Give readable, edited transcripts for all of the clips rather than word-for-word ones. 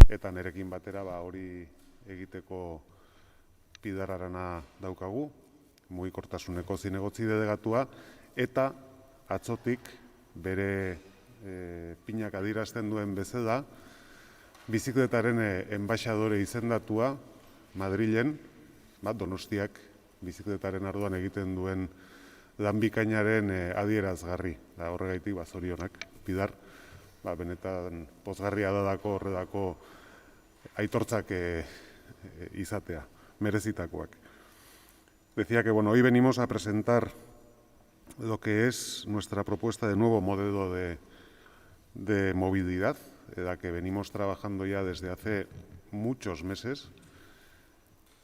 eta nerekin batera hori egiteko Pilar Arana daukagu, mugikortasuneko zinegotzi delegatua, eta atzotik bere pinak adierazten duen bezala, bizikletaren enbaixadore izendatua Madrilen, Donostiak bizikletaren arduan egiten duen lan bikainaren adierazgarri. Horregaitik zorionak, Pilar, benetan pozgarria dadako horredako aitortzak izatea, merezitakoak. Decía que hoy venimos a presentar lo que es nuestra propuesta de nuevo modelo de movilidad, en la que venimos trabajando ya desde hace muchos meses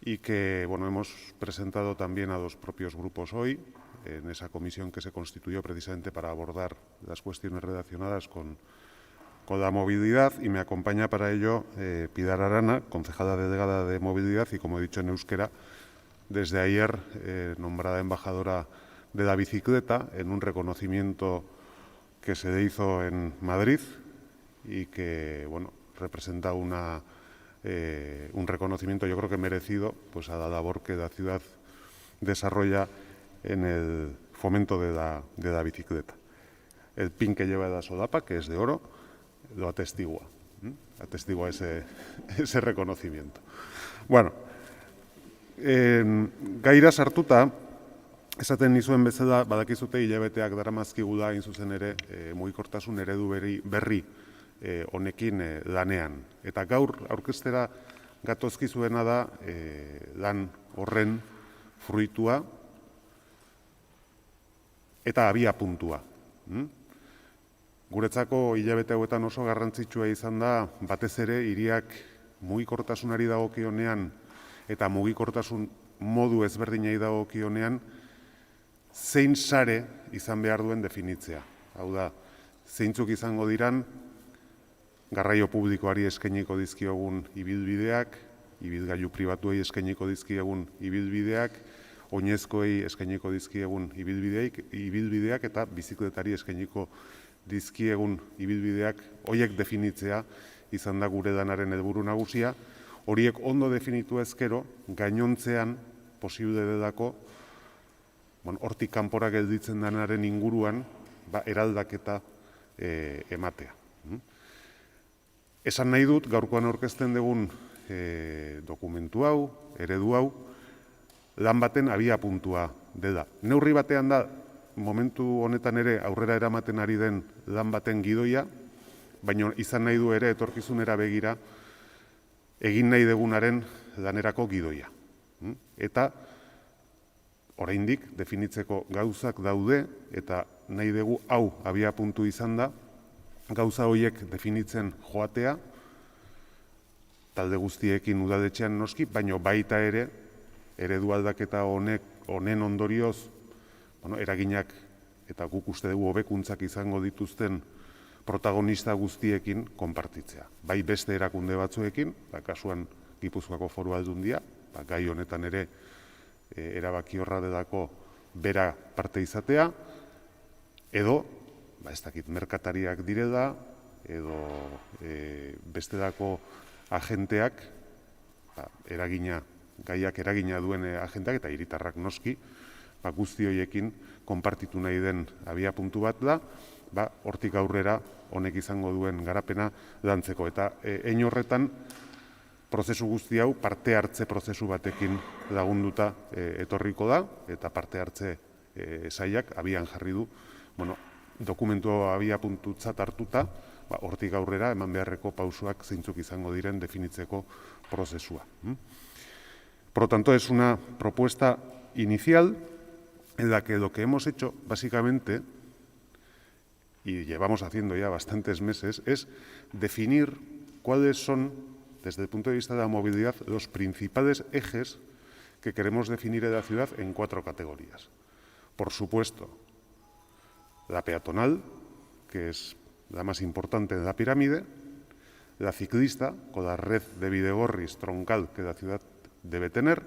y que hemos presentado también a los propios grupos hoy, en esa comisión que se constituyó precisamente para abordar las cuestiones relacionadas con la movilidad, y me acompaña para ello Pilar Arana, concejala delegada de movilidad y, como he dicho en euskera, desde ayer nombrada embajadora de la bicicleta en un reconocimiento que se le hizo en Madrid y que representa un reconocimiento, yo creo que merecido, pues a la labor que la ciudad desarrolla en el fomento de la bicicleta. El pin que lleva la solapa, que es de oro, lo atestigua ese reconocimiento. Bueno, gaira sartuta, esaten nizuen bezala, badakizute hilabeteak daramazkigula hain zuzen ere mugikortasun eredu berri honekin lanean. Eta gaur aurkeztera gatozkizuena da lan horren fruitua eta abia puntua. Guretzako hilabete hauetan oso garrantzitsua izan da, batez ere hiriak mugikortasunari dagokionean eta mugikortasun modu ezberdinei dagokionean zein sare izan behar duen definitzea. Hau da, zeintzuk izango diran garraio publikoari eskainiko dizkiogun ibilbideak, ibilgailu pribatuei eskainiko dizkiegun ibilbideak, oinezkoei eskainiko dizkiegun ibilbideak eta bizikletari eskainiko dizkiegun ibilbideak, horiek definitzea izan da gure lanaren helburu nagusia. Horiek ondo definitu ezkero, gainontzean posible delako, hortik kanpora gelditzen denaren inguruan, eraldaketa ematea. Esan nahi dut, gaurkoan aurkezten dugun dokumentu hau, eredu hau, lan baten abia puntua dela. Neurri batean da, momentu honetan ere aurrera eramaten ari den lan baten gidoia, baina izan nahi du ere etorkizunera begira egin nahi degunaren lanerako gidoia. Eta oraindik definitzeko gauzak daude, eta nahi dugu hau abia puntu izan da, gauza horiek definitzen joatea, talde guztiekin udaletxean noski, baina baita ere, eredu aldaketa honen ondorioz, eraginak eta guk uste dugu hobekuntzak izango dituzten protagonista guztiekin konpartitzea. Bai beste erakunde batzuekin, kasuan Gipuzkoako Foru Aldundia, gai honetan ere erabaki horra delako bera parte izatea, edo, ez dakit, merkatariak direla, edo bestelako agenteak, gaiak eragina duen agenteak eta hiritarrak noski, guzti horiekin konpartitu nahi den abia puntu bat da, hortik aurrera honek izango duen garapena lantzeko. Eta hein horretan, prozesu guzti hau parte hartze prozesu batekin lagunduta etorriko da, eta parte hartze sailak abian jarri du, dokumentu abia puntutzat hartuta, hortik aurrera eman beharreko pausuak zeintzuk izango diren definitzeko prozesua. Por lo tanto, es una propuesta inicial en la que lo que hemos hecho, básicamente, y llevamos haciendo ya bastantes meses, es definir cuáles son, desde el punto de vista de la movilidad, los principales ejes que queremos definir en la ciudad en 4 categorías. Por supuesto, la peatonal, que es la más importante de la pirámide, la ciclista, con la red de bidegorris troncal que la ciudad debe tener,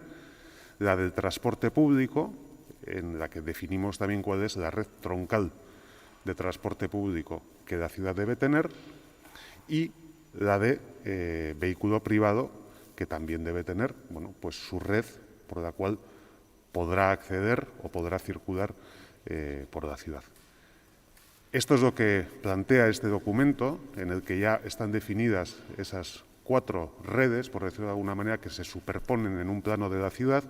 la del transporte público, en la que definimos también cuál es la red troncal de transporte público que la ciudad debe tener, y la de vehículo privado, que también debe tener, bueno, pues su red por la cual podrá acceder o podrá circular por la ciudad. Esto es lo que plantea este documento, en el que ya están definidas esas 4 redes, por decirlo de alguna manera, que se superponen en un plano de la ciudad,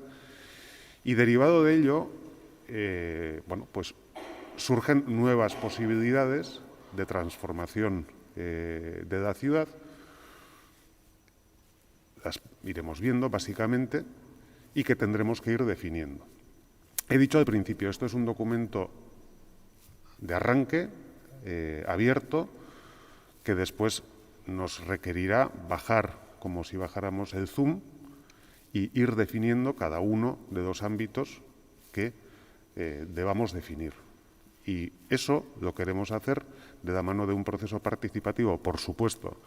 y derivado de ello, bueno, pues surgen nuevas posibilidades de transformación de la ciudad. Las iremos viendo, básicamente, y que tendremos que ir definiendo. He dicho al principio, esto es un documento de arranque, abierto, que después nos requerirá bajar, como si bajáramos el zoom, y ir definiendo cada uno de los ámbitos que debamos definir. Y eso lo queremos hacer de la mano de un proceso participativo, por supuesto,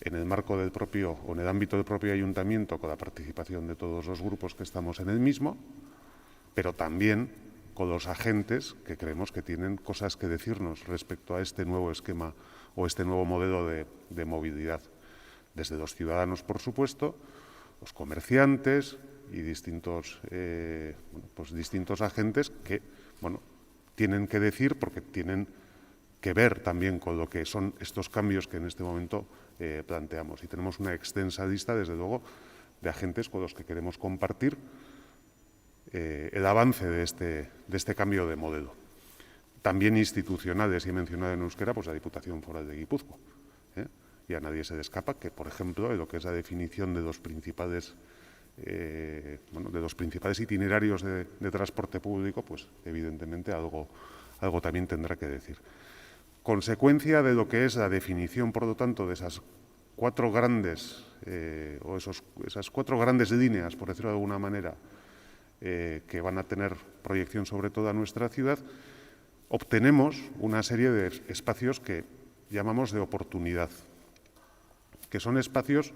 en el marco del propio, o en el ámbito del propio ayuntamiento, con la participación de todos los grupos que estamos en el mismo, pero también con los agentes que creemos que tienen cosas que decirnos respecto a este nuevo esquema o este nuevo modelo de movilidad. Desde los ciudadanos, por supuesto, los comerciantes y distintos agentes que, bueno, tienen que decir, porque tienen que ver también con lo que son estos cambios que en este momento planteamos. Y tenemos una extensa lista, desde luego, de agentes con los que queremos compartir el avance de este cambio de modelo. También institucionales, y he mencionado en euskera, pues la Diputación Foral de Guipúzcoa. Y a nadie se le escapa que, por ejemplo, en lo que es la definición de los principales, itinerarios de transporte público, pues evidentemente algo también tendrá que decir. Consecuencia de lo que es la definición, por lo tanto, de esas 4 grandes, esas 4 grandes líneas, por decirlo de alguna manera, que van a tener proyección sobre toda nuestra ciudad, obtenemos una serie de espacios que llamamos de oportunidad, que son espacios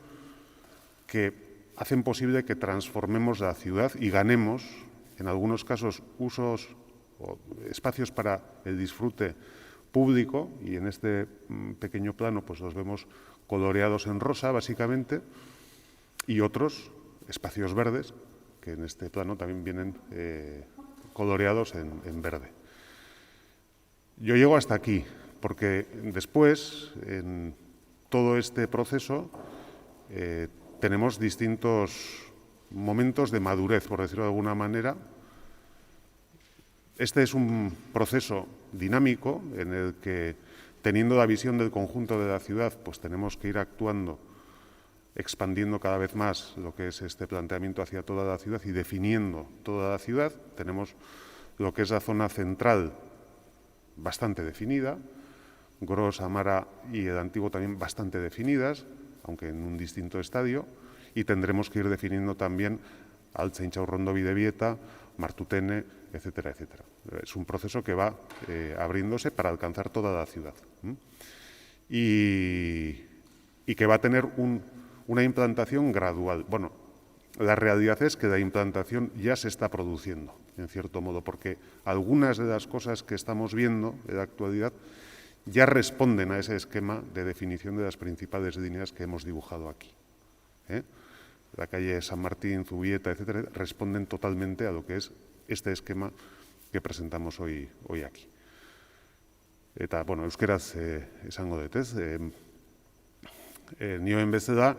que hacen posible que transformemos la ciudad y ganemos, en algunos casos, usos o espacios para el disfrute público, y en este pequeño plano pues los vemos coloreados en rosa, básicamente, y otros espacios verdes, que en este plano también vienen coloreados en verde. Yo llego hasta aquí, porque después, en todo este proceso, tenemos distintos momentos de madurez, por decirlo de alguna manera. Este es un proceso dinámico en el que, teniendo la visión del conjunto de la ciudad, pues tenemos que ir actuando, expandiendo cada vez más lo que es este planteamiento hacia toda la ciudad y definiendo toda la ciudad. Tenemos lo que es la zona central bastante definida, Gros, Amara y el Antiguo también bastante definidas, aunque en un distinto estadio, y tendremos que ir definiendo también Altza, Intxaurrondo, Bidebieta, Martutene, etcétera, etcétera. Es un proceso que va abriéndose para alcanzar toda la ciudad y que va a tener una implantación gradual. Bueno, la realidad es que la implantación ya se está produciendo, en cierto modo, porque algunas de las cosas que estamos viendo en la actualidad ya responden a ese esquema de definición de las principales líneas que hemos dibujado aquí. La calle San Martín, Zubieta, etcétera, responden totalmente a lo que es este esquema que presentamos hoy aquí. Eta, bueno, euskeraz esango dut, ez? Nioen bezala,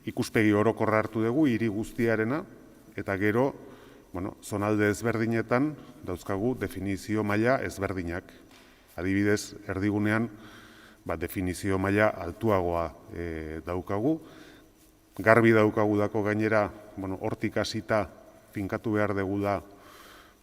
ikuspegi orokorra hartu dugu, hiri guztiarena, eta gero, bueno, zonalde ezberdinetan dauzkagu definizio maila ezberdinak. Adibidez, erdigunean, definizio maila altuagoa daukagu. Garbi daukagudako gainera, hortik hasita finkatu behar degula,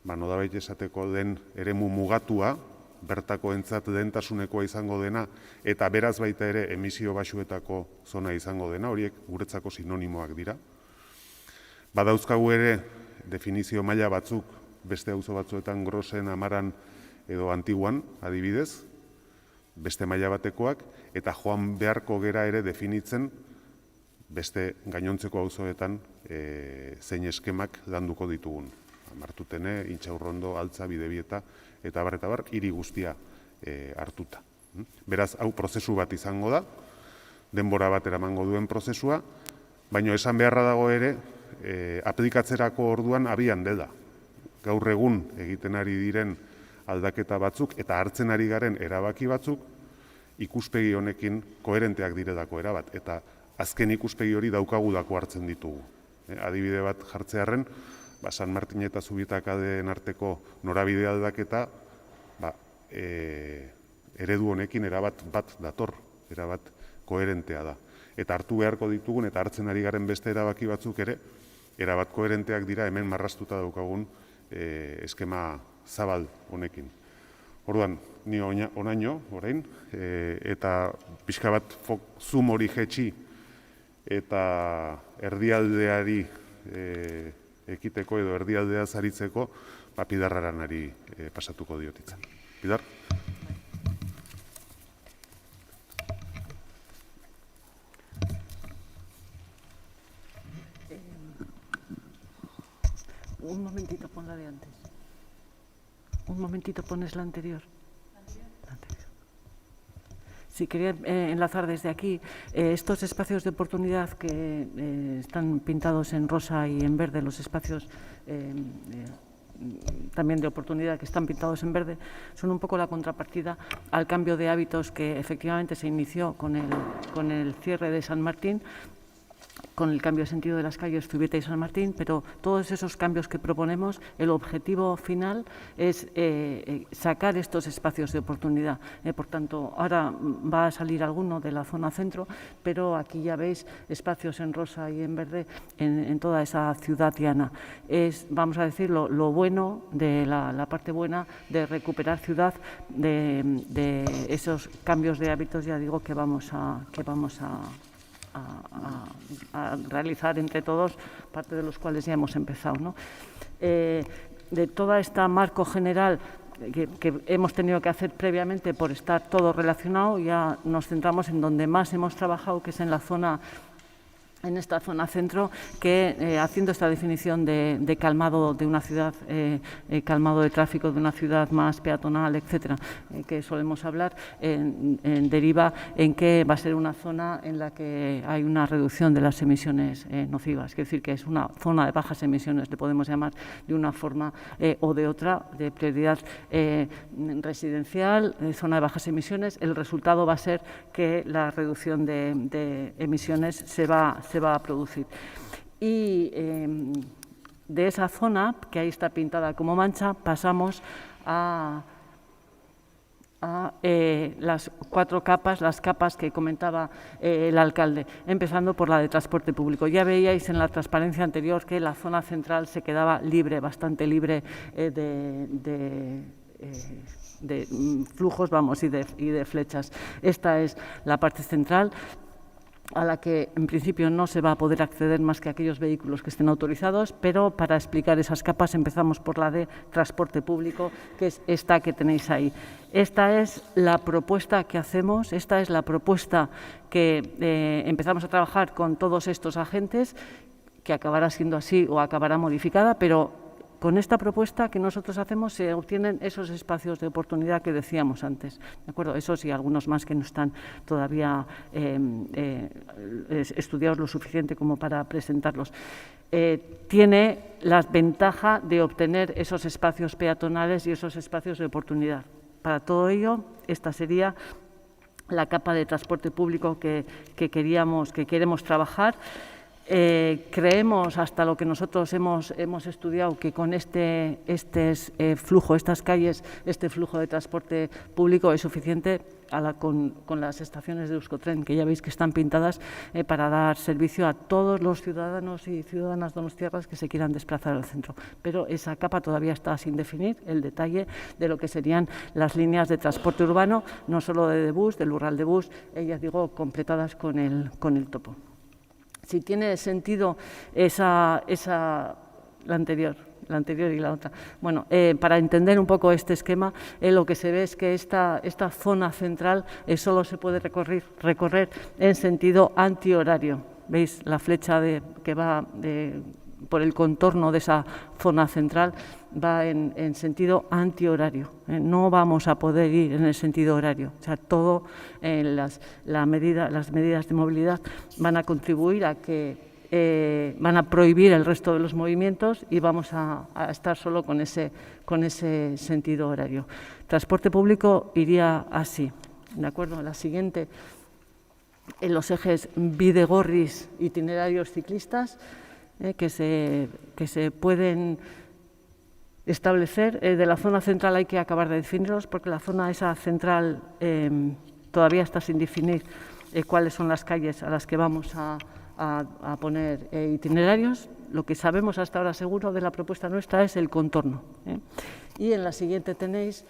nolabait esateko den eremu mugatua, bertakoentzat lehentasunekoa izango dena, eta beraz baita ere emisio baxuetako zona izango dena, horiek guretzako sinonimoak dira. Badauzkagu ere definizio maila batzuk beste auzo batzuetan, Grosen, Amaran edo Antiguan, adibidez, beste maila batekoak, eta joan beharko gera ere definitzen beste gainontzeko auzoetan zein eskemak landuko ditugun. Martutene, Intxaurrondo, Altza, Bidebieta, eta bar, hiri guztia hartuta. Beraz, hau prozesu bat izango da, denbora bat eramango duen prozesua, baina esan beharra dago ere, aplikatzerako orduan abian dela. Gaur egun egiten ari diren aldaketa batzuk eta hartzen ari garen erabaki batzuk ikuspegi honekin koherenteak direlako erabat. Eta azken ikuspegi hori daukagulako hartzen ditugu. Adibide bat jartzearren, San Martin eta Zubietakaden arteko norabide aldaketa eredu honekin erabat bat dator, erabat koherentea da. Eta hartu beharko ditugun eta hartzen ari garen beste erabaki batzuk ere, erabat koherenteak dira hemen marraztuta daukagun eskema zabal honekin. Orduan, ni onaino, orain, eta pixka bat zoom hori jetxi eta erdialdeari ekiteko edo erdialdea zaritzeko, Pidar Aranari pasatuko diotitzen. Pidar? Un momentito, pon la de antes. Un momentito, pones la anterior. La anterior. Sí, quería enlazar desde aquí estos espacios de oportunidad que están pintados en rosa y en verde, los espacios también de oportunidad que están pintados en verde, son un poco la contrapartida al cambio de hábitos que efectivamente se inició con el cierre de San Martín, con el cambio de sentido de las calles Zubieta y San Martín, pero todos esos cambios que proponemos, el objetivo final es sacar estos espacios de oportunidad. Por tanto, ahora va a salir alguno de la zona centro, pero aquí ya veis espacios en rosa y en verde en toda esa ciudad llana. Es, vamos a decir, lo bueno, de la parte buena de recuperar ciudad, de esos cambios de hábitos, ya digo, que vamos a realizar entre todos, parte de los cuales ya hemos empezado, ¿no? De toda esta marco general que hemos tenido que hacer previamente por estar todo relacionado, ya nos centramos en donde más hemos trabajado, que es en la zona, en esta zona centro, que haciendo esta definición de calmado de una ciudad, calmado de tráfico de una ciudad más peatonal, etcétera, que solemos hablar, deriva en que va a ser una zona en la que hay una reducción de las emisiones nocivas, es decir, que es una zona de bajas emisiones, le podemos llamar de una forma o de otra, de prioridad residencial, zona de bajas emisiones. El resultado va a ser que la reducción de emisiones se va a producir. Y de esa zona, que ahí está pintada como mancha, pasamos a las 4 capas, las capas que comentaba el alcalde, empezando por la de transporte público. Ya veíais en la transparencia anterior que la zona central se quedaba libre, bastante libre de flujos, vamos, y de flechas. Esta es la parte central, a la que en principio no se va a poder acceder más que aquellos vehículos que estén autorizados, pero para explicar esas capas empezamos por la de transporte público, que es esta que tenéis ahí. Esta es la propuesta que hacemos, esta es la propuesta que empezamos a trabajar con todos estos agentes, que acabará siendo así o acabará modificada, pero con esta propuesta que nosotros hacemos se obtienen esos espacios de oportunidad que decíamos antes, ¿de acuerdo? Esos y algunos más que no están todavía estudiados lo suficiente como para presentarlos. Tiene la ventaja de obtener esos espacios peatonales y esos espacios de oportunidad. Para todo ello, esta sería la capa de transporte público que queremos trabajar. Creemos, hasta lo que nosotros hemos estudiado, que con este flujo, estas calles, este flujo de transporte público es suficiente con las estaciones de Euskotren, que ya veis que están pintadas para dar servicio a todos los ciudadanos y ciudadanas donostiarras que se quieran desplazar al centro. Pero esa capa todavía está sin definir, el detalle de lo que serían las líneas de transporte urbano, no solo de bus, del Urral de bus, ya digo, completadas con el topo. Si tiene sentido la anterior y la otra. Bueno, para entender un poco este esquema, lo que se ve es que esta zona central solo se puede recorrer en sentido antihorario. ¿Veis la flecha que va por el contorno de esa zona central va en sentido antihorario. No vamos a poder ir en el sentido horario. O sea, todo las medidas de movilidad van a contribuir a que van a prohibir el resto de los movimientos y vamos a estar solo con ese sentido horario. Transporte público iría así, ¿de acuerdo? La siguiente, en los ejes Bidegorris, itinerarios ciclistas, que se pueden establecer. De la zona central hay que acabar de definirlos porque la zona esa central todavía está sin definir cuáles son las calles a las que vamos a poner itinerarios. Lo que sabemos hasta ahora seguro de la propuesta nuestra es el contorno. Y en la siguiente tenéis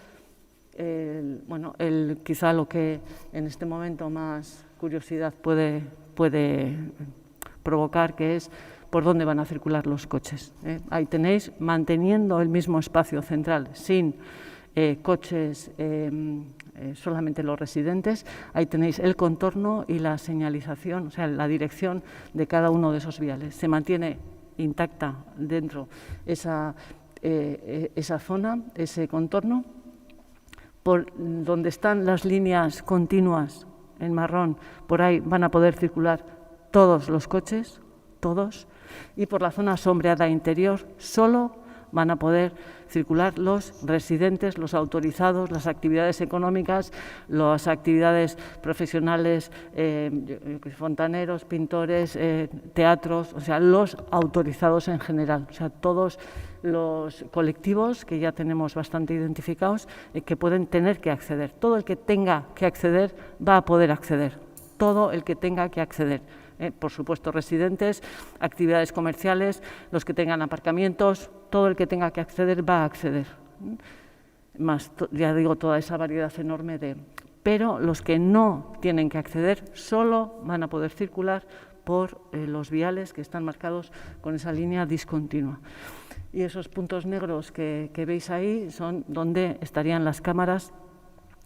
quizá lo que en este momento más curiosidad puede provocar, que es por dónde van a circular los coches. Ahí tenéis, manteniendo el mismo espacio central, sin coches, solamente los residentes, ahí tenéis el contorno y la señalización, o sea, la dirección de cada uno de esos viales. Se mantiene intacta dentro esa zona, ese contorno. Por donde están las líneas continuas en marrón, por ahí van a poder circular todos los coches, todos, y por la zona sombreada interior solo van a poder circular los residentes, los autorizados, las actividades económicas, las actividades profesionales, fontaneros, pintores, teatros, o sea, los autorizados en general, o sea, todos los colectivos que ya tenemos bastante identificados que pueden tener que acceder. Todo el que tenga que acceder va a poder acceder, todo el que tenga que acceder. Por supuesto, residentes, actividades comerciales, los que tengan aparcamientos, todo el que tenga que acceder va a acceder. Más, ya digo, toda esa variedad enorme de... Pero los que no tienen que acceder solo van a poder circular por los viales que están marcados con esa línea discontinua. Y esos puntos negros que veis ahí son donde estarían las cámaras,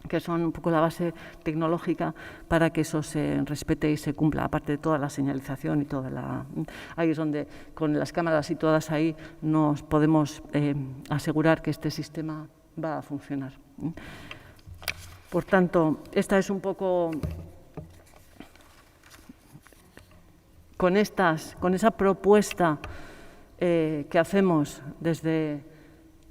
que son un poco la base tecnológica para que eso se respete y se cumpla, aparte de toda la señalización y toda la... Ahí es donde, con las cámaras situadas ahí, nos podemos asegurar que este sistema va a funcionar. Por tanto, esta es un poco... Con esa propuesta que hacemos desde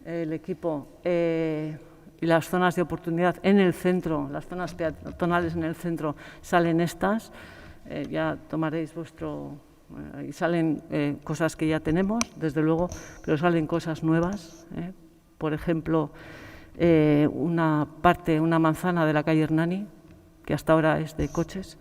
el equipo, y las zonas de oportunidad en el centro, las zonas peatonales en el centro, salen estas, ya tomaréis y salen cosas que ya tenemos, desde luego, pero salen cosas nuevas. Por ejemplo, una manzana de la calle Hernani, que hasta ahora es de coches,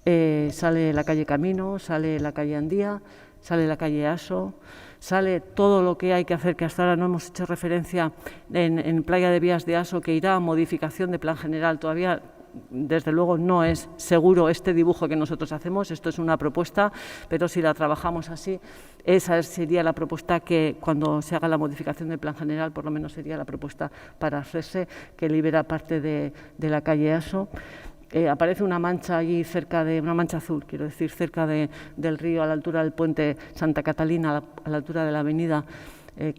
sale la calle Camino, sale la calle Andía, sale la calle Aso, sale todo lo que hay que hacer, que hasta ahora no hemos hecho referencia en Playa de Vías de Aso, que irá a modificación de plan general. Todavía, desde luego, no es seguro este dibujo que nosotros hacemos, esto es una propuesta, pero si la trabajamos así, esa sería la propuesta que cuando se haga la modificación del plan general, por lo menos sería la propuesta para hacerse, que libera parte de la calle Aso. Aparece una mancha allí una mancha azul, quiero decir, cerca del río, a la altura del puente Santa Catalina, a la altura de la avenida,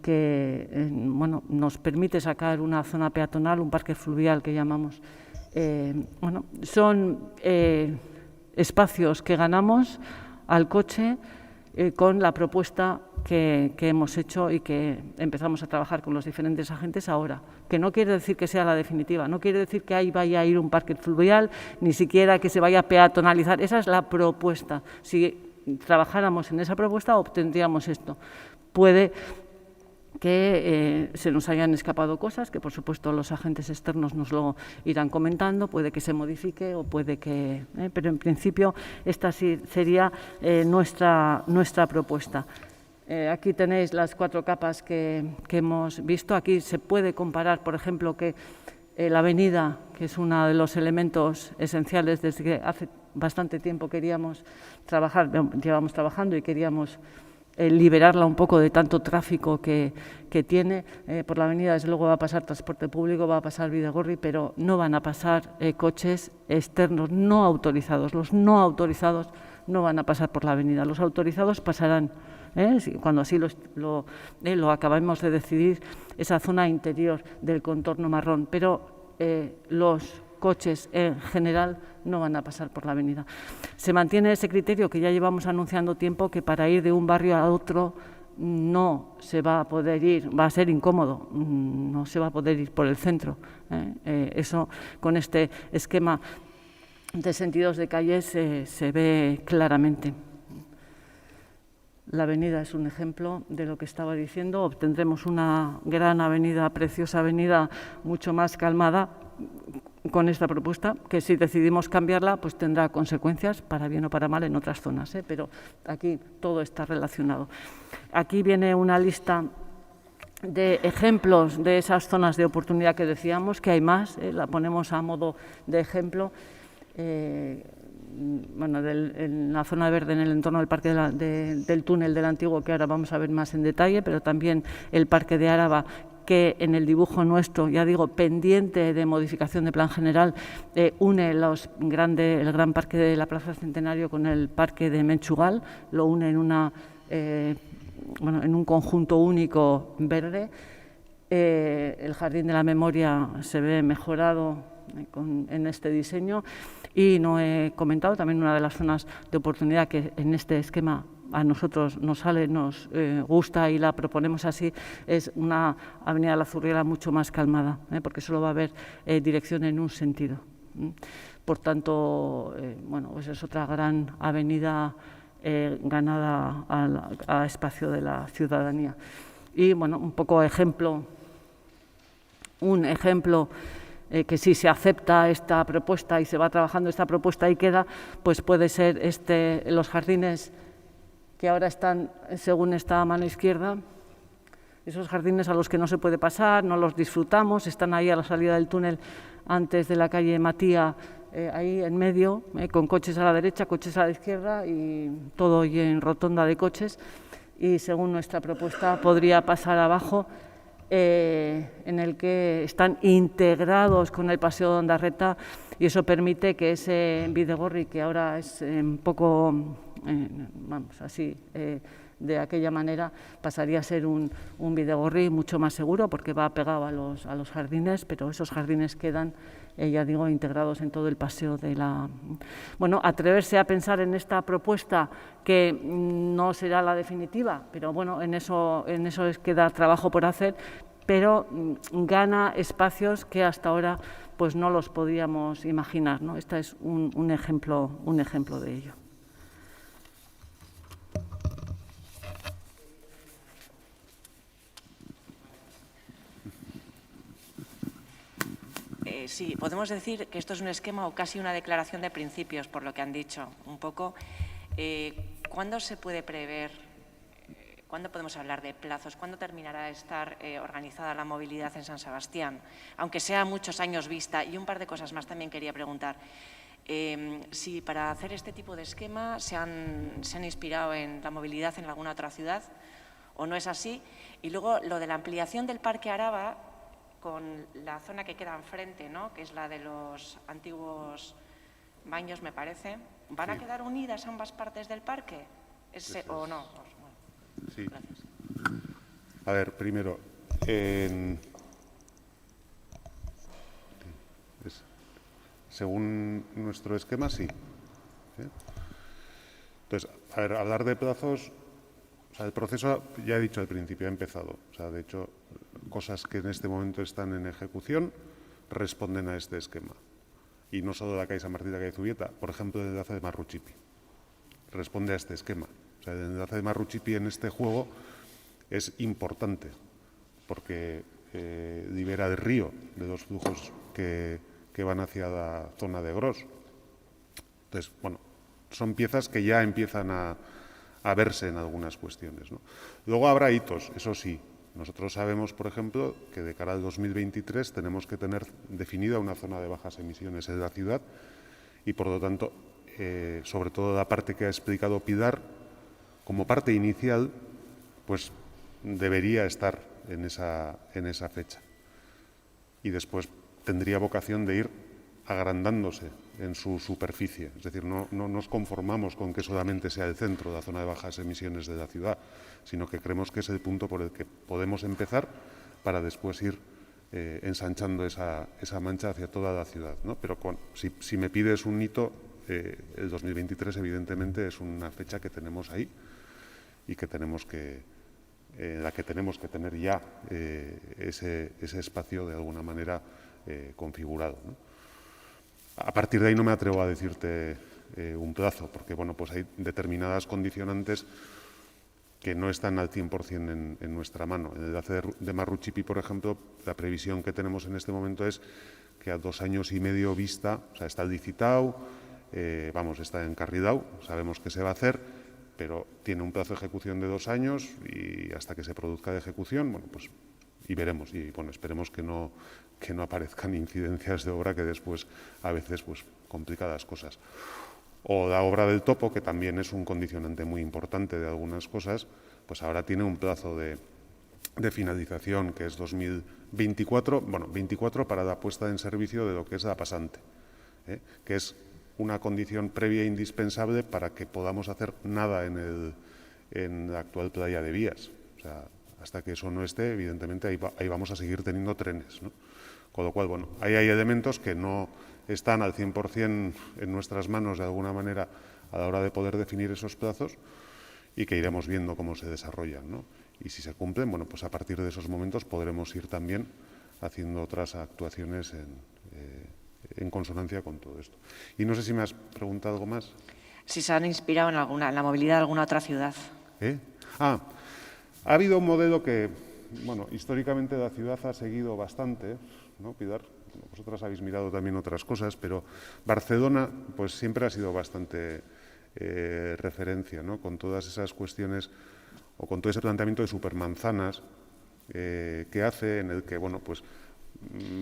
que nos permite sacar una zona peatonal, un parque fluvial que llamamos. Son espacios que ganamos al coche con la propuesta que hemos hecho y que empezamos a trabajar con los diferentes agentes ahora, que no quiere decir que sea la definitiva, no quiere decir que ahí vaya a ir un parque fluvial, ni siquiera que se vaya a peatonalizar, esa es la propuesta. Si trabajáramos en esa propuesta obtendríamos esto. Puede que se nos hayan escapado cosas, que por supuesto los agentes externos nos lo irán comentando, puede que se modifique o puede que... pero en principio esta sí sería nuestra propuesta. Aquí tenéis las 4 capas que hemos visto. Aquí se puede comparar, por ejemplo, que la avenida, que es uno de los elementos esenciales desde que hace bastante tiempo queríamos trabajar, llevamos trabajando y queríamos liberarla un poco de tanto tráfico que tiene. Por la avenida, desde luego, va a pasar transporte público, va a pasar Bidegorri, pero no van a pasar coches externos no autorizados. Los no autorizados no van a pasar por la avenida. Los autorizados pasarán, cuando así lo acabemos de decidir, esa zona interior del contorno marrón, pero los coches en general no van a pasar por la avenida. Se mantiene ese criterio que ya llevamos anunciando tiempo, que para ir de un barrio a otro no se va a poder ir, va a ser incómodo, no se va a poder ir por el centro. Eso, con este esquema de sentidos de calle, se ve claramente. La avenida es un ejemplo de lo que estaba diciendo. Obtendremos una gran avenida, preciosa avenida, mucho más calmada con esta propuesta, que si decidimos cambiarla, pues tendrá consecuencias, para bien o para mal, en otras zonas, pero aquí todo está relacionado. Aquí viene una lista de ejemplos de esas zonas de oportunidad que decíamos, que hay más, la ponemos a modo de ejemplo. Bueno, en la zona verde, en el entorno del parque del túnel del Antiguo, que ahora vamos a ver más en detalle, pero también el parque de Áraba, que en el dibujo nuestro, ya digo, pendiente de modificación de plan general, une el gran parque de la Plaza Centenario con el parque de Menchugal, lo une en un conjunto único verde. El Jardín de la Memoria se ve mejorado en este diseño, y no he comentado también una de las zonas de oportunidad que en este esquema a nosotros nos gusta y la proponemos así, es una avenida de la Zurriera mucho más calmada, porque solo va a haber dirección en un sentido. Por tanto, bueno, pues es otra gran avenida ganada a espacio de la ciudadanía. Y bueno, un ejemplo que si se acepta esta propuesta y se va trabajando esta propuesta y queda, pues puede ser los jardines que ahora están, según esta mano izquierda, esos jardines a los que no se puede pasar, no los disfrutamos, están ahí a la salida del túnel antes de la calle Matía, ahí en medio, con coches a la derecha, coches a la izquierda y todo y en rotonda de coches, y según nuestra propuesta podría pasar abajo, en el que están integrados con el paseo de Ondarreta, y eso permite que ese Bidegorri, que ahora es un poco, vamos, así, de aquella manera, pasaría a ser un Bidegorri mucho más seguro, porque va pegado a los jardines, pero esos jardines quedan, ya digo, integrados en todo el paseo de la... Bueno, atreverse a pensar en esta propuesta, que no será la definitiva, pero bueno, en eso queda trabajo por hacer, pero gana espacios que hasta ahora pues no los podíamos imaginar, ¿no? Este es un ejemplo de ello. Sí, podemos decir que esto es un esquema o casi una declaración de principios, por lo que han dicho. Un poco, ¿cuándo se puede prever, cuándo podemos hablar de plazos, cuándo terminará de estar organizada la movilidad en San Sebastián? Aunque sea muchos años vista. Y un par de cosas más también quería preguntar. Si para hacer este tipo de esquema se han inspirado en la movilidad en alguna otra ciudad, o no es así. Y luego, lo de la ampliación del Parque Áraba, con la zona que queda enfrente, ¿no?, que es la de los antiguos baños, me parece. ¿Van a quedar unidas ambas partes del parque? ¿O no? Sí. Gracias. A ver, primero, según nuestro esquema, sí. Entonces, a ver, hablar de plazos, o sea, el proceso, ya he dicho al principio, ha empezado. O sea, de hecho, cosas que en este momento están en ejecución responden a este esquema. Y no solo la calle San Martín de la calle Zubieta, por ejemplo, el enlace de Marruchipi responde a este esquema. O sea, el enlace de Marruchipi en este juego es importante porque libera el río de los flujos que van hacia la zona de Gros. Entonces, bueno, son piezas que ya empiezan a verse en algunas cuestiones, ¿no? Luego habrá hitos, eso sí. Nosotros sabemos, por ejemplo, que de cara al 2023 tenemos que tener definida una zona de bajas emisiones en la ciudad y, por lo tanto, sobre todo la parte que ha explicado Pilar, como parte inicial pues debería estar en esa fecha. Y después tendría vocación de ir agrandándose en su superficie. Es decir, no nos conformamos con que solamente sea el centro de la zona de bajas emisiones de la ciudad, sino que creemos que es el punto por el que podemos empezar para después ir ensanchando esa mancha hacia toda la ciudad, ¿no? Pero si me pides un hito, el 2023 evidentemente es una fecha que tenemos ahí y que tenemos que la que tenemos que tener ya ese espacio de alguna manera configurado, ¿no? A partir de ahí no me atrevo a decirte un plazo, porque bueno, pues hay determinadas condicionantes que no están al 100% en nuestra mano. En el enlace de Marruchipi, por ejemplo, la previsión que tenemos en este momento es que a 2 años y medio vista, o sea, está licitado, está encarrilado, sabemos que se va a hacer, pero tiene un plazo de ejecución de 2 años y hasta que se produzca de ejecución, bueno, pues y veremos, y bueno, esperemos que no aparezcan incidencias de obra que después a veces pues complica las cosas. O la obra del topo, que también es un condicionante muy importante de algunas cosas, pues ahora tiene un plazo de finalización que es 2024, bueno, 24 para la puesta en servicio de lo que es la pasante, que es una condición previa e indispensable para que podamos hacer nada en la actual playa de Vías. O sea, hasta que eso no esté, evidentemente ahí vamos a seguir teniendo trenes, ¿no? Con lo cual, bueno, ahí hay elementos que no están al 100% en nuestras manos de alguna manera a la hora de poder definir esos plazos y que iremos viendo cómo se desarrollan, ¿no? Y si se cumplen, bueno, pues a partir de esos momentos podremos ir también haciendo otras actuaciones en consonancia con todo esto. Y no sé si me has preguntado algo más. Si se han inspirado en la movilidad de alguna otra ciudad. Ha habido un modelo que, bueno, históricamente la ciudad ha seguido bastante, ¿no, Pilar? Vosotras habéis mirado también otras cosas, pero Barcelona pues siempre ha sido bastante referencia, ¿no? Con todas esas cuestiones o con todo ese planteamiento de supermanzanas que hace, en el que, bueno, pues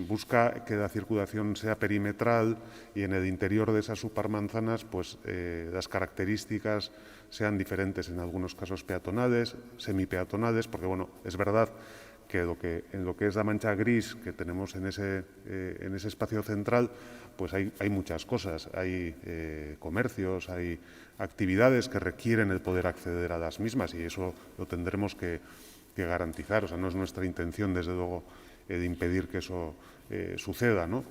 busca que la circulación sea perimetral y en el interior de esas supermanzanas pues las características sean diferentes, en algunos casos peatonales, semipeatonales, porque bueno, es verdad que en lo que es la mancha gris que tenemos en ese espacio central, pues hay muchas cosas, hay comercios, hay actividades que requieren el poder acceder a las mismas y eso lo tendremos que garantizar. O sea, no es nuestra intención, desde luego, de impedir que eso suceda, ¿no?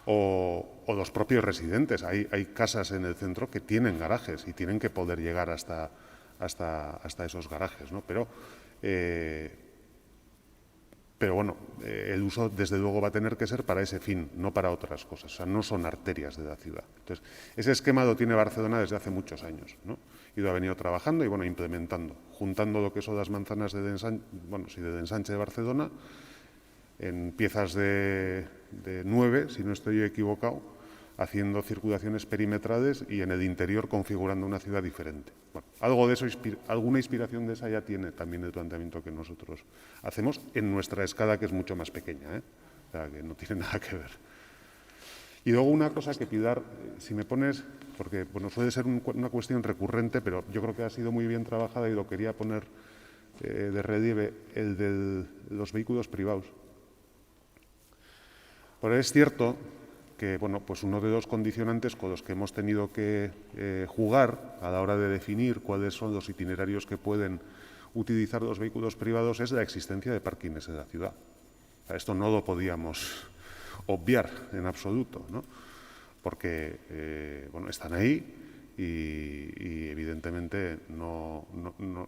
O los propios residentes. Hay casas en el centro que tienen garajes y tienen que poder llegar hasta esos garajes, ¿no? Pero bueno, el uso desde luego va a tener que ser para ese fin, no para otras cosas. O sea, no son arterias de la ciudad. Entonces, ese esquema lo tiene Barcelona desde hace muchos años, ¿no? Y lo ha venido trabajando y bueno, implementando, juntando lo que son las manzanas de ensanche de Barcelona en piezas de 9, si no estoy equivocado, haciendo circulaciones perimetrales y en el interior configurando una ciudad diferente. Bueno, algo de eso, alguna inspiración de esa ya tiene también el planteamiento que nosotros hacemos en nuestra escala, que es mucho más pequeña, o sea, que no tiene nada que ver. Y luego una cosa que, Pilar, si me pones, porque bueno, suele ser una cuestión recurrente, pero yo creo que ha sido muy bien trabajada y lo quería poner de relieve, el de los vehículos privados. Pero es cierto que bueno, pues uno de los condicionantes con los que hemos tenido que jugar a la hora de definir cuáles son los itinerarios que pueden utilizar los vehículos privados es la existencia de parkings en la ciudad. O sea, esto no lo podíamos obviar en absoluto, ¿no? Porque bueno, están ahí y evidentemente no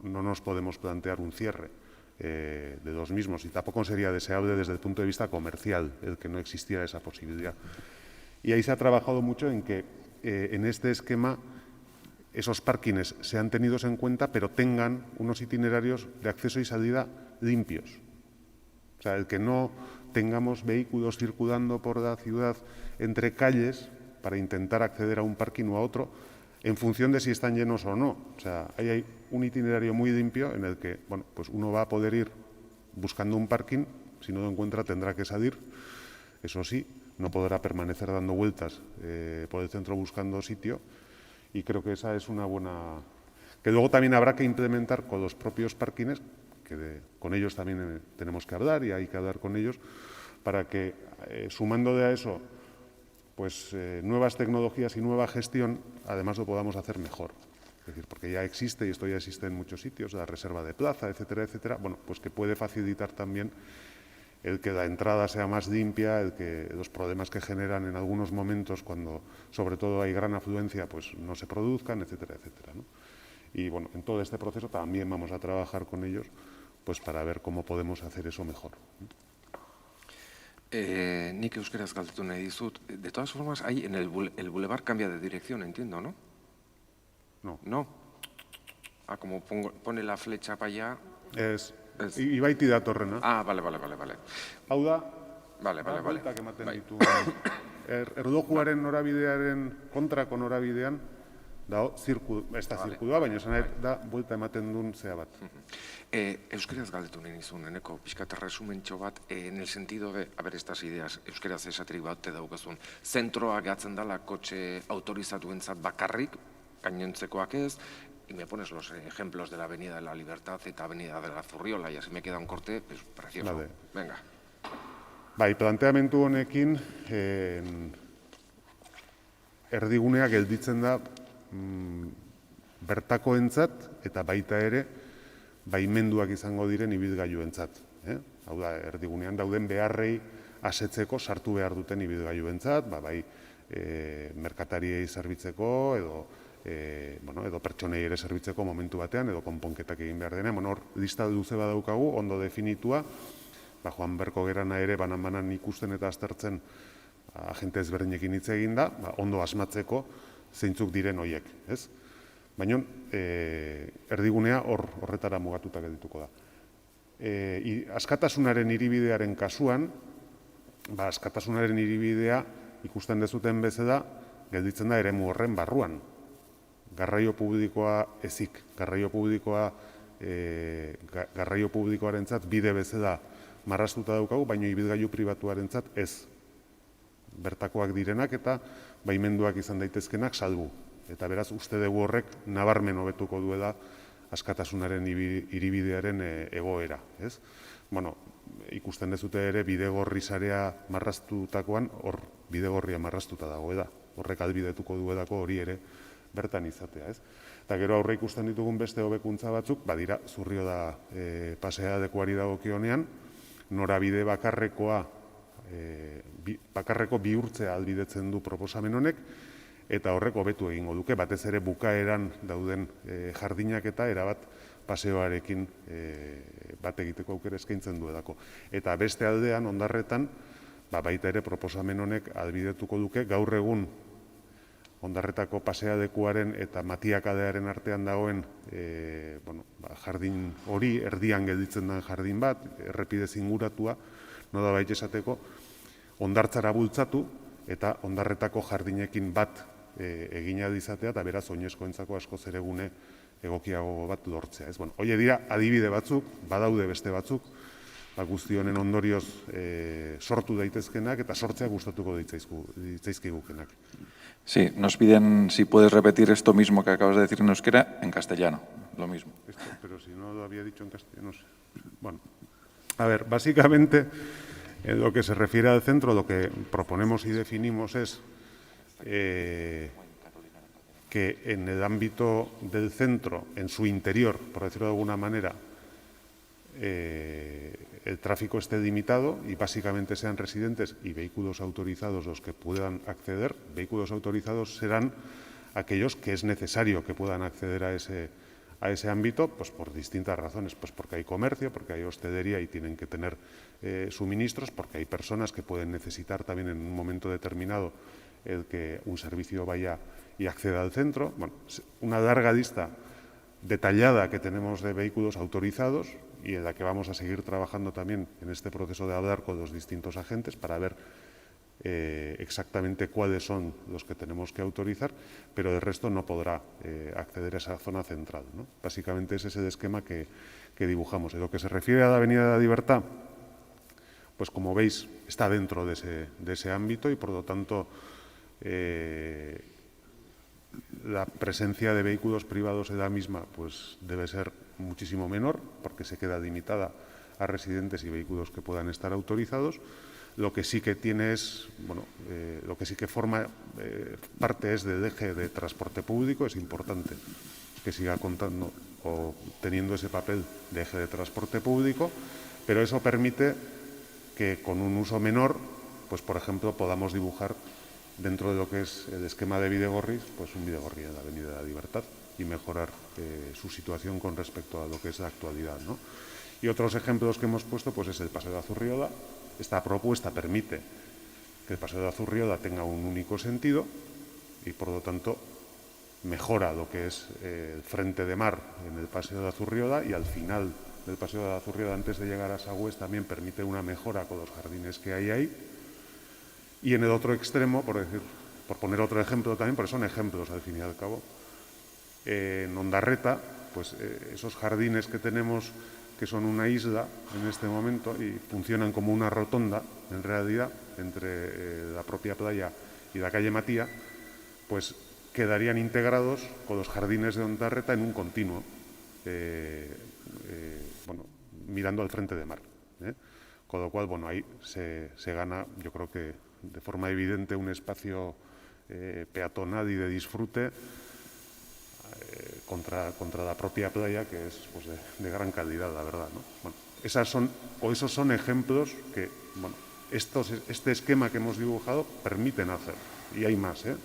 nos podemos plantear un cierre de los mismos y tampoco sería deseable desde el punto de vista comercial el que no existiera esa posibilidad. Y ahí se ha trabajado mucho en que en este esquema esos parkings sean tenidos en cuenta, pero tengan unos itinerarios de acceso y salida limpios. O sea, el que no tengamos vehículos circulando por la ciudad entre calles para intentar acceder a un parking o a otro, en función de si están llenos o no. O sea, ahí hay un itinerario muy limpio en el que, bueno, pues uno va a poder ir buscando un parking, si no lo encuentra tendrá que salir, eso sí, no podrá permanecer dando vueltas por el centro buscando sitio, y creo que esa es una buena que luego también habrá que implementar con los propios parkings, que con ellos también tenemos que hablar y hay que hablar con ellos, para que, sumando de a eso, pues nuevas tecnologías y nueva gestión, además lo podamos hacer mejor. Es decir, porque ya existe, y esto ya existe en muchos sitios, la reserva de plaza, etcétera, etcétera, bueno, pues que puede facilitar también el que la entrada sea más limpia, el que los problemas que generan en algunos momentos, cuando sobre todo hay gran afluencia, pues no se produzcan, etcétera, etcétera, ¿no? Y bueno, en todo este proceso también vamos a trabajar con ellos, pues para ver cómo podemos hacer eso mejor. Nik euskeraz galdetu nahi dizut. De todas formas, el bulevar cambia de dirección, entiendo, ¿no? No. No. Ah, como pone la flecha para allá. Ibaiti datorrena. Ah, vale. Hau da, Vale. bueltak ematen ditu. Erlojuaren norabidearen kontrako norabidean, dago, ez da zirkulua, baina esan da, buelta ematen duen zea bat. Euskeraz galdetu nahi nizun, eneko, pixkat resumentxo bat, en el sentido de, a ver, estas ideas, euskeraz esatrik bat daukazun, zentroa gatzen dala kotxe autorizatuentzat bakarrik, gainontzekoak ez, y me pones los ejemplos de la Avenida de la Libertad eta Avenida de la Zurriola, y así me queda un corte pues, precioso. Vale. Venga. Bai, planteamendu honekin, erdigunea gelditzen da bertakoentzat eta baita ere baimenduak izango diren ibilgailuentzat. Hau da, erdigunean dauden beharrei asetzeko sartu behar duten ibilgailuentzat, bai merkatariei zerbitzeko edo pertsonei ere zerbitzeko momentu batean edo konponketak egin behar denean. Hor, lista luze badaukagu, ondo definitua, joan berko gerana ere banan-banan ikusten eta aztertzen agente ezberdinekin hitz egin da, ondo asmatzeko zeintzuk diren hoiek, ez? Baina erdigunea horretara mugatuta geldituko da. Askatasunaren hiribidearen kasuan, askatasunaren hiribidea ikusten dezuten bezala gelditzen da eremu horren barruan. Garraio publikoa ezik, garraio publikoarentzat bide bezala marraztuta daukagu, baina ibilgailu pribatuarentzat ez. Bertakoak direnak eta baimenduak izan daitezkenak salbu. Eta beraz, uste dugu horrek nabarmen hobetuko duela askatasunaren hiribidearen egoera. Bueno, ikusten dezute ere bidegorri sarea marraztutakoan, hor bidegorria marraztuta dagoela. Horrek albidetuko duelako hori ere bertan izatea. Eta gero aurre ikusten ditugun beste hobekuntza batzuk, badira Zurrio da pasea dekuari dagokionean, norabide bakarreko bihurtzea albidetzen du proposamen honek, eta horrek hobetu egingo duke, batez ere bukaeran dauden jardinak eta erabat paseoarekin bat egiteko aukera eskaintzen duelako. Eta beste aldean, Ondarretan, baita ere proposamen honek albidetuko duke, gaur egun Ondarretako paseadekuaren eta Matiakadearen artean dagoen jardin hori, erdian gelditzen den jardin bat, errepidez inguratua, nolabait esateko, hondartzara bultzatu eta Ondarretako jardinekin bat egina izatea eta beraz oinezkoentzako askoz ere gune egokiago bat lortzea. Horiek dira adibide batzuk, badaude beste batzuk, guzti honen ondorioz sortu daitezkenak eta sortzea gustatuko ditzaizkigukenak. Sí, nos piden si puedes repetir esto mismo que acabas de decir en euskera en castellano, lo mismo. Pero si no lo había dicho en castellano, no sé. Bueno, a ver, básicamente en lo que se refiere al centro, lo que proponemos y definimos es que en el ámbito del centro, en su interior, por decirlo de alguna manera, el tráfico esté limitado y básicamente sean residentes y vehículos autorizados los que puedan acceder. Vehículos autorizados serán aquellos que es necesario que puedan acceder a ese ámbito, pues por distintas razones, pues porque hay comercio, porque hay hostelería y tienen que tener suministros, porque hay personas que pueden necesitar también en un momento determinado el que un servicio vaya y acceda al centro. Bueno, una larga lista detallada que tenemos de vehículos autorizados y en la que vamos a seguir trabajando también en este proceso de hablar con los distintos agentes para ver exactamente cuáles son los que tenemos que autorizar, pero el resto no podrá acceder a esa zona central, ¿no? Básicamente ese es el esquema que dibujamos. En lo que se refiere a la Avenida de la Libertad, pues como veis está dentro de ese ámbito y por lo tanto la presencia de vehículos privados en la misma pues debe ser muchísimo menor, porque se queda limitada a residentes y vehículos que puedan estar autorizados. Lo que sí que tiene es, bueno, lo que sí que forma parte es del eje de transporte público. Es importante que siga contando o teniendo ese papel de eje de transporte público, pero eso permite que con un uso menor, pues por ejemplo, podamos dibujar dentro de lo que es el esquema de Bidegorris, pues un Bidegorri en la Avenida de la Libertad y mejorar su situación con respecto a lo que es la actualidad, ¿no? Y otros ejemplos que hemos puesto pues es el Paseo de Azurriola. Esta propuesta permite que el Paseo de Azurriola tenga un único sentido y, por lo tanto, mejora lo que es el frente de mar en el Paseo de Azurriola, y al final del Paseo de Azurriola, antes de llegar a Sagües, también permite una mejora con los jardines que hay ahí. Y en el otro extremo, por poner otro ejemplo también, porque son ejemplos al fin y al cabo, en Ondarreta, pues esos jardines que tenemos, que son una isla en este momento y funcionan como una rotonda, en realidad, entre la propia playa y la calle Matía, pues quedarían integrados con los jardines de Ondarreta en un continuo, bueno, mirando al frente de mar. Con lo cual, bueno, ahí se gana, yo creo que de forma evidente, un espacio peatonal y de disfrute contra la propia playa, que es pues, de gran calidad, la verdad, ¿no? Bueno, esos son ejemplos que, bueno, este esquema que hemos dibujado permiten hacer, y hay más, ¿eh?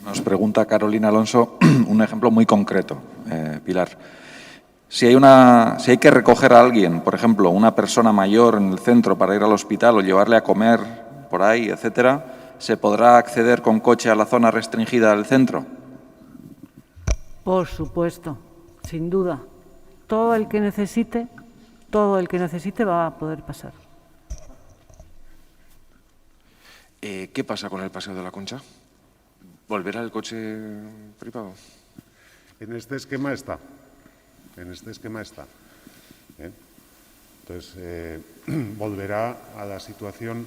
Nos pregunta Carolina Alonso un ejemplo muy concreto, Pilar. Si hay que recoger a alguien, por ejemplo, una persona mayor en el centro para ir al hospital o llevarle a comer por ahí, etcétera, ¿se podrá acceder con coche a la zona restringida del centro? Por supuesto, sin duda. Todo el que necesite va a poder pasar. ¿Qué pasa con el Paseo de la Concha? ¿Volverá el coche privado? En este esquema está. En este esquema está. Entonces, volverá a la situación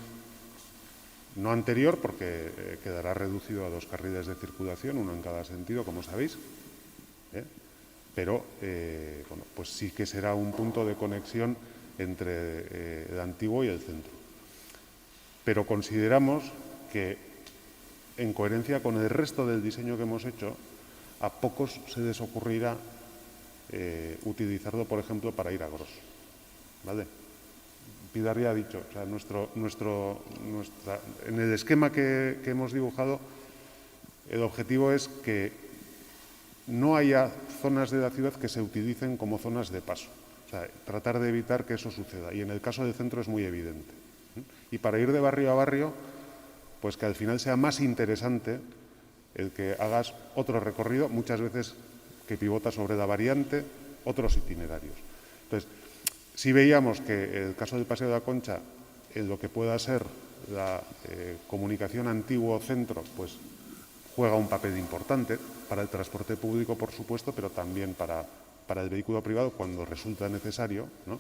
no anterior, porque quedará reducido a 2 carriles de circulación, uno en cada sentido, como sabéis. Pero, bueno, pues sí que será un punto de conexión entre el antiguo y el centro. Pero consideramos que, en coherencia con el resto del diseño que hemos hecho, a pocos se les ocurrirá utilizarlo, por ejemplo, para ir a Gros, ¿vale? Pilar ya ha dicho, o sea, en el esquema que hemos dibujado, el objetivo es que no haya zonas de la ciudad que se utilicen como zonas de paso. O sea, tratar de evitar que eso suceda. Y en el caso del centro es muy evidente. Y para ir de barrio a barrio, pues que al final sea más interesante el que hagas otro recorrido, muchas veces que pivota sobre la variante, otros itinerarios. Entonces, si veíamos que el caso del Paseo de la Concha, en lo que pueda ser la comunicación antiguo-centro, pues juega un papel importante para el transporte público, por supuesto, pero también para el vehículo privado cuando resulta necesario, ¿no?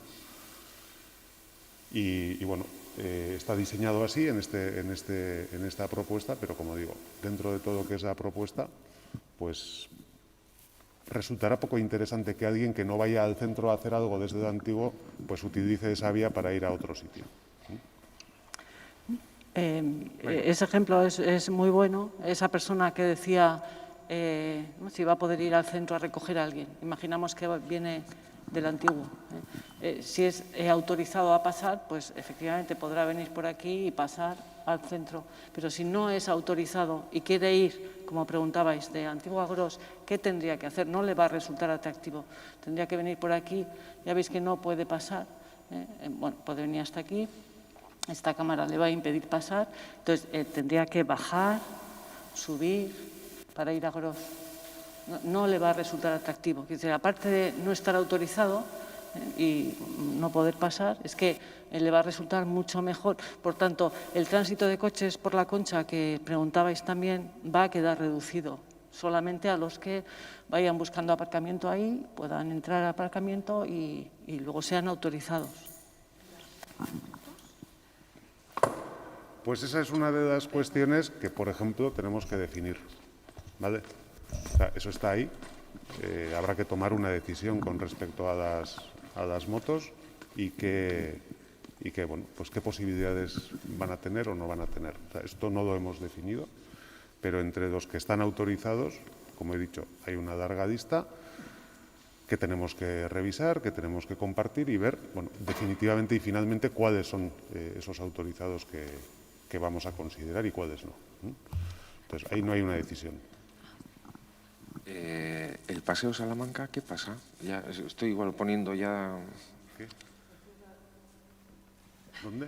Y bueno, está diseñado así en esta propuesta, pero como digo, dentro de todo lo que es la propuesta, pues resultará poco interesante que alguien que no vaya al centro a hacer algo desde el antiguo, pues utilice esa vía para ir a otro sitio. Ese ejemplo es muy bueno. Esa persona que decía si va a poder ir al centro a recoger a alguien. Imaginamos que viene del antiguo. Si es autorizado a pasar, pues efectivamente podrá venir por aquí y pasar al centro. Pero si no es autorizado y quiere ir, como preguntabais, de Antiguo a Gros, ¿qué tendría que hacer? No le va a resultar atractivo. Tendría que venir por aquí. Ya veis que no puede pasar. Bueno, puede venir hasta aquí. Esta cámara le va a impedir pasar. Entonces, tendría que bajar, subir para ir a Gros. No le va a resultar atractivo. Es decir, aparte de no estar autorizado y no poder pasar, es que le va a resultar mucho mejor. Por tanto, el tránsito de coches por la Concha, que preguntabais también, va a quedar reducido. Solamente a los que vayan buscando aparcamiento ahí, puedan entrar al aparcamiento y luego sean autorizados. Pues esa es una de las cuestiones que, por ejemplo, tenemos que definir, ¿vale? O sea, eso está ahí. Habrá que tomar una decisión con respecto a las motos y bueno, pues qué posibilidades van a tener o no van a tener. O sea, esto no lo hemos definido, pero entre los que están autorizados, como he dicho, hay una larga lista que tenemos que revisar, que tenemos que compartir y ver, bueno, definitivamente y finalmente cuáles son esos autorizados que vamos a considerar y cuáles no. Entonces, ahí no hay una decisión. ¿El Paseo Salamanca qué pasa? Ya estoy igual poniendo ya... ¿Qué? ¿Dónde?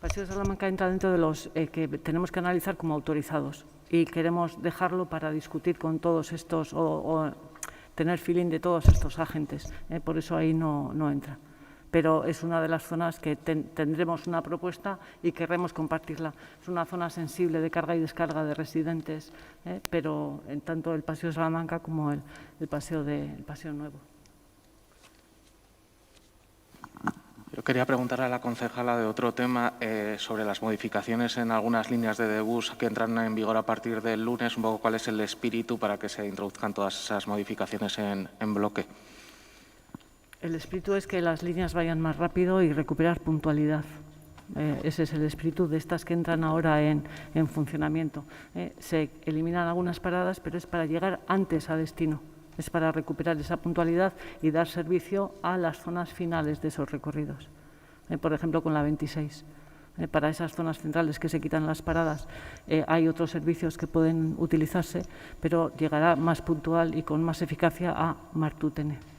Paseo Salamanca entra dentro de los que tenemos que analizar como autorizados y queremos dejarlo para discutir con todos estos o tener feeling de todos estos agentes. Por eso ahí no entra. Pero es una de las zonas que tendremos una propuesta y querremos compartirla. Es una zona sensible de carga y descarga de residentes, pero en tanto el Paseo Salamanca como el Paseo Nuevo. Yo quería preguntarle a la concejala de otro tema sobre las modificaciones en algunas líneas de bus que entran en vigor a partir del lunes, un poco cuál es el espíritu para que se introduzcan todas esas modificaciones en bloque. El espíritu es que las líneas vayan más rápido y recuperar puntualidad. Ese es el espíritu de estas que entran ahora en funcionamiento. Se eliminan algunas paradas, pero es para llegar antes a destino. Es para recuperar esa puntualidad y dar servicio a las zonas finales de esos recorridos. Por ejemplo, con la 26. Para esas zonas centrales que se quitan las paradas hay otros servicios que pueden utilizarse, pero llegará más puntual y con más eficacia a Martutene.